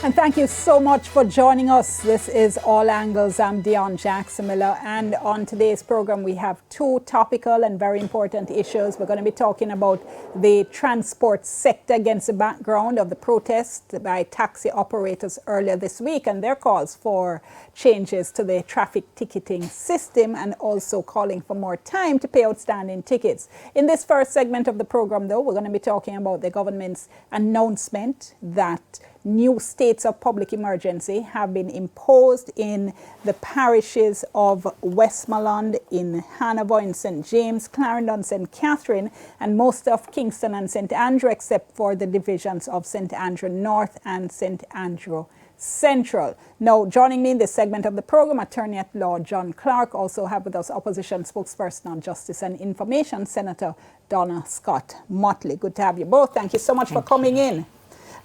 And thank you so much for joining us. This is All Angles. I'm Dion Jackson Miller. And on today's program, we have two topical and very important issues. We're going to be talking about the transport sector against the background of the protest by taxi operators earlier this week and their calls for changes to the traffic ticketing system and also calling for more time to pay outstanding tickets. In this first segment of the program, though, we're going to be talking about the government's announcement that new states of public emergency have been imposed in the parishes of Westmoreland, in Hanover, in St. James, Clarendon, St. Catherine, and most of Kingston and St. Andrew, except for the divisions of St. Andrew North and St. Andrew Central. Now, joining me in this segment of the program, Attorney at Law John Clark. Also have with us Opposition Spokesperson on Justice and Information, Senator Donna Scott Motley. Good to have you both. Thank you so much for coming in.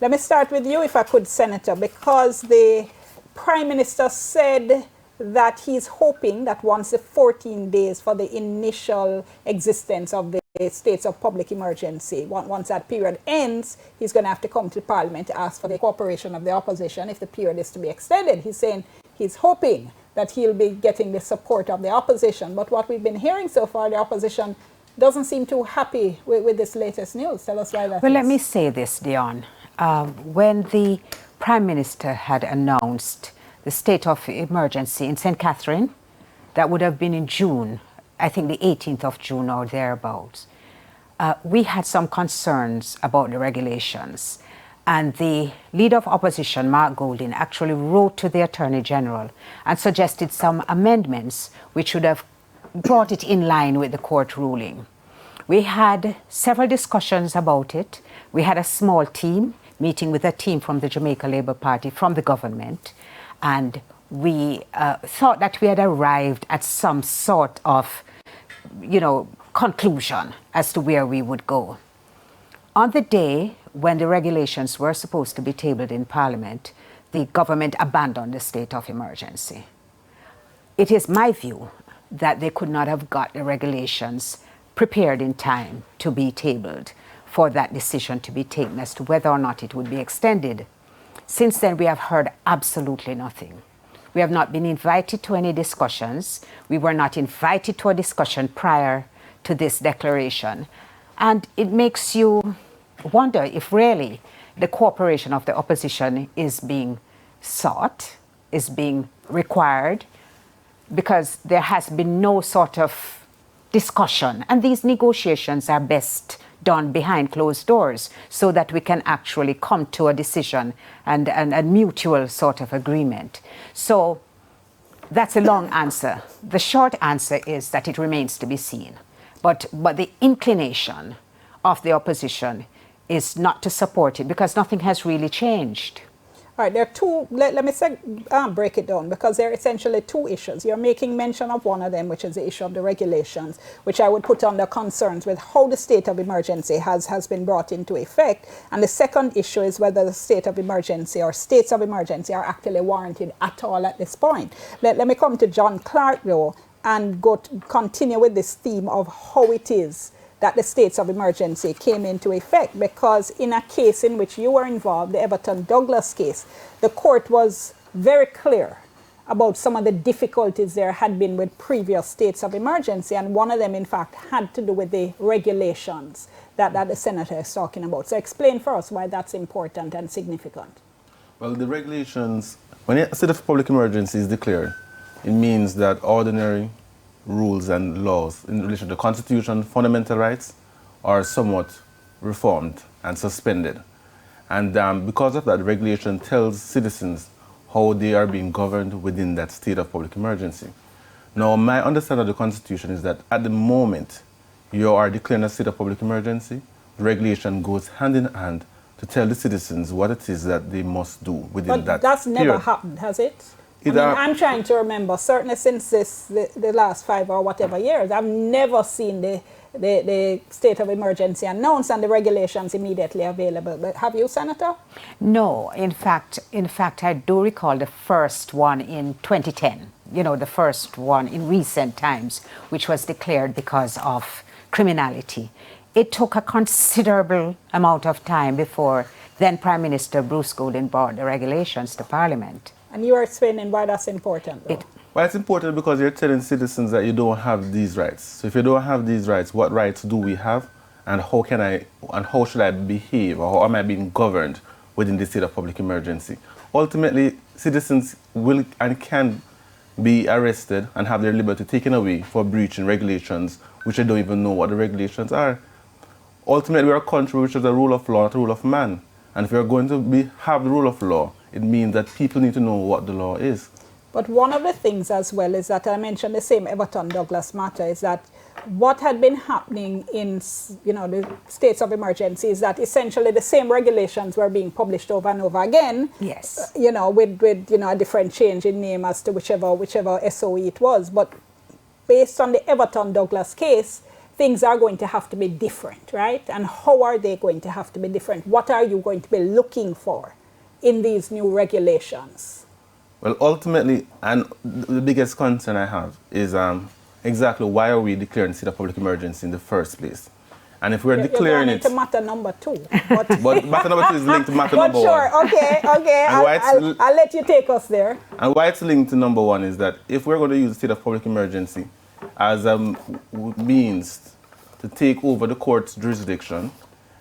Let me start with you, if I could, Senator, because the Prime Minister said that he's hoping that once the 14 days for the initial existence of the states of public emergency, once that period ends, he's going to have to come to Parliament to ask for the cooperation of the opposition if the period is to be extended. He's saying he's hoping that he'll be getting the support of the opposition. But what we've been hearing so far, the opposition doesn't seem too happy with this latest news. Tell us why that is. Well, let me say this, Dion. When the Prime Minister had announced the state of emergency in St. Catherine, that would have been in June, I think the 18th of June or thereabouts, we had some concerns about the regulations. And the leader of opposition, Mark Golding, actually wrote to the Attorney General and suggested some amendments which would have brought it in line with the court ruling. We had several discussions about it. We had a small team meeting with a team from the Jamaica Labour Party, from the government, and we thought that we had arrived at some sort of, conclusion as to where we would go. On the day when the regulations were supposed to be tabled in Parliament, the government abandoned the state of emergency. It is my view that they could not have got the regulations prepared in time to be tabled for that decision to be taken as to whether or not it would be extended. Since then, we have heard absolutely nothing. We have not been invited to any discussions. We were not invited to a discussion prior to this declaration. And it makes you wonder if really the cooperation of the opposition is being sought, is being required, because there has been no sort of discussion. And these negotiations are best done behind closed doors so that we can actually come to a decision and a mutual sort of agreement. So that's a long answer. The short answer is that it remains to be seen. But the inclination of the opposition is not to support it because nothing has really changed. All right, there are two, let me break it down, because there are essentially two issues. You're making mention of one of them, which is the issue of the regulations, which I would put under concerns with how the state of emergency has been brought into effect. And the second issue is whether the state of emergency or states of emergency are actually warranted at all at this point. Let me come to John Clark, though, and continue with this theme of how it is that the states of emergency came into effect, because in a case in which you were involved, the Everton Douglas case, the court was very clear about some of the difficulties there had been with previous states of emergency, and one of them, in fact, had to do with the regulations that the senator is talking about. So explain for us why that's important and significant. Well, the regulations, when a state of public emergency is declared, it means that ordinary rules and laws in relation to the Constitution, fundamental rights, are somewhat reformed and suspended. And because of that, regulation tells citizens how they are being governed within that state of public emergency. Now, my understanding of the Constitution is that at the moment you are declaring a state of public emergency, the regulation goes hand in hand to tell the citizens what it is that they must do within that period. But that's never happened, has it? I'm trying to remember, certainly since the last 5 or whatever years, I've never seen the state of emergency announced and the regulations immediately available. But have you, Senator? No, in fact, I do recall the first one in 2010, the first one in recent times, which was declared because of criminality. It took a considerable amount of time before then Prime Minister Bruce Golding brought the regulations to Parliament. And you are explaining why that's important, though. Well, it's important because you're telling citizens that you don't have these rights. So if you don't have these rights, what rights do we have? And how should I behave, or how am I being governed within the state of public emergency? Ultimately, citizens will and can be arrested and have their liberty taken away for breaching regulations, which they don't even know what the regulations are. Ultimately, we're a country which is a rule of law, not a rule of man. And if we're going to have the rule of law, it means that people need to know what the law is. But one of the things as well is that I mentioned the same Everton Douglas matter is that what had been happening in the states of emergency is that essentially the same regulations were being published over and over again. Yes. With a different change in name as to whichever SOE it was. But based on the Everton Douglas case, things are going to have to be different, right? And how are they going to have to be different? What are you going to be looking for in these new regulations? Well, ultimately, and the biggest concern I have is exactly why are we declaring the state of public emergency in the first place? And if we're declaring it... You're going into matter number 2. But matter number 2 is linked to matter number 1. Sure, okay. I'll let you take us there. And why it's linked to number 1 is that if we're going to use the state of public emergency as a means to take over the court's jurisdiction,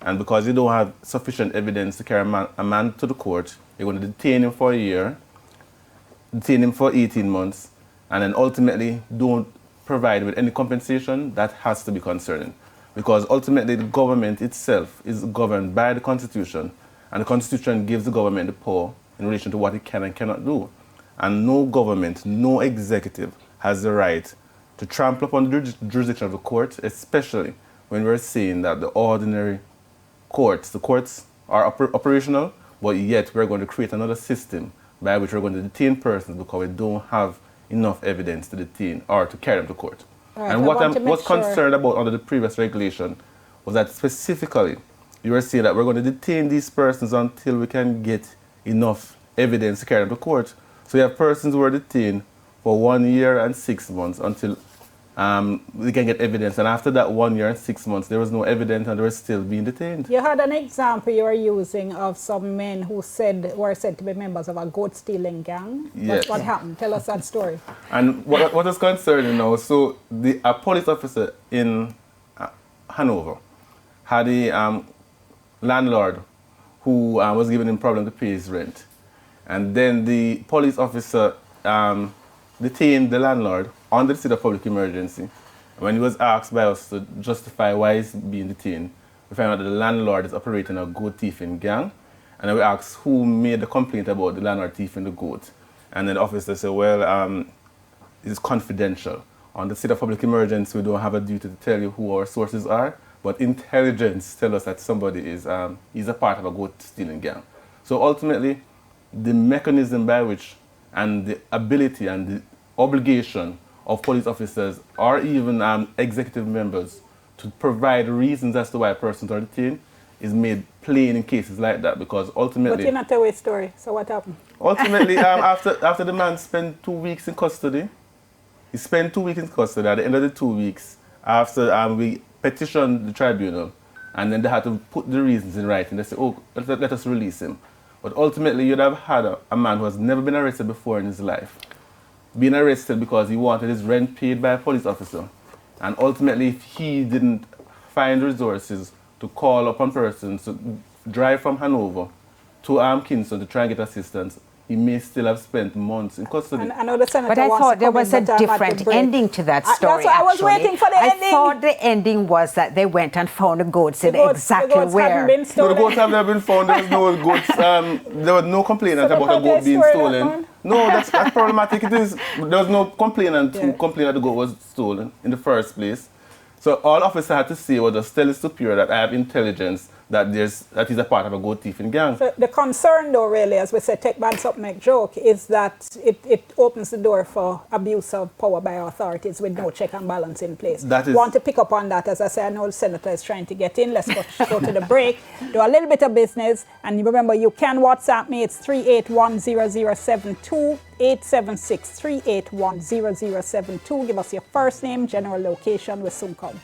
and because you don't have sufficient evidence to carry a man to the court, you're going to detain him for a year, detain him for 18 months, and then ultimately don't provide with any compensation, that has to be concerning. Because ultimately the government itself is governed by the Constitution, and the Constitution gives the government the power in relation to what it can and cannot do. And no government, no executive has the right to trample upon the jurisdiction of the court, especially when we're saying that the ordinary courts, the courts are operational, but yet we're going to create another system by which we're going to detain persons because we don't have enough evidence to detain or to carry them to court. Right, and what I was concerned about under the previous regulation was that specifically you were saying that we're going to detain these persons until we can get enough evidence to carry them to court. So you have persons who are detained for 1 year and 6 months until they can get evidence. And after that 1 year and 6 months, there was no evidence and they were still being detained. You had an example you were using of some men who were said to be members of a goat stealing gang. Yes. What happened? Tell us that story. And what is concerning now, so a police officer in Hanover had a landlord who was giving him problem to pay his rent. And then the police officer detained the landlord under the state of public emergency. When he was asked by us to justify why he's being detained, we found out that the landlord is operating a goat thieving gang. And then we asked who made the complaint about the landlord thieving the goat. And then the officer said, well, it's confidential. On the state of public emergency, we don't have a duty to tell you who our sources are, but intelligence tells us that somebody is a part of a goat stealing gang. So ultimately, the mechanism by which and the ability and the obligation of police officers or even executive members to provide reasons as to why persons are detained is made plain in cases like that, because ultimately... But you're not a story, so what happened? Ultimately, after the man spent 2 weeks in custody, he spent 2 weeks in custody. At the end of the 2 weeks, after we petitioned the tribunal, and then they had to put the reasons in writing. They said, oh, let us release him. But ultimately, you'd have had a man who has never been arrested before in his life, being arrested because he wanted his rent paid by a police officer. And ultimately, if he didn't find resources to call upon persons to drive from Hanover to Kingston to try and get assistance, he may still have spent months in custody. And I know the senator but I thought there was a different ending to that story. That's why I was waiting for the ending. I thought the ending was that they went and found the goats exactly where. No, the goats have never been found. There was no goats. There was no complainant about a goat being stolen. No, that's problematic. It is. There was no complainant who complained that the goat was stolen in the first place. So all officer had to say was just tell his superior that I have intelligence that he's a part of a goat thieving gang. So the concern, though, really, as we say, take bands up, make joke, is that it opens the door for abuse of power by authorities with no check and balance in place. Want to pick up on that? As I say, I know the senator is trying to get in. Let's go to the break, do a little bit of business, and remember, you can WhatsApp me. It's 3810072. 876-381-0072. Give us your first name, general location. We'll soon come.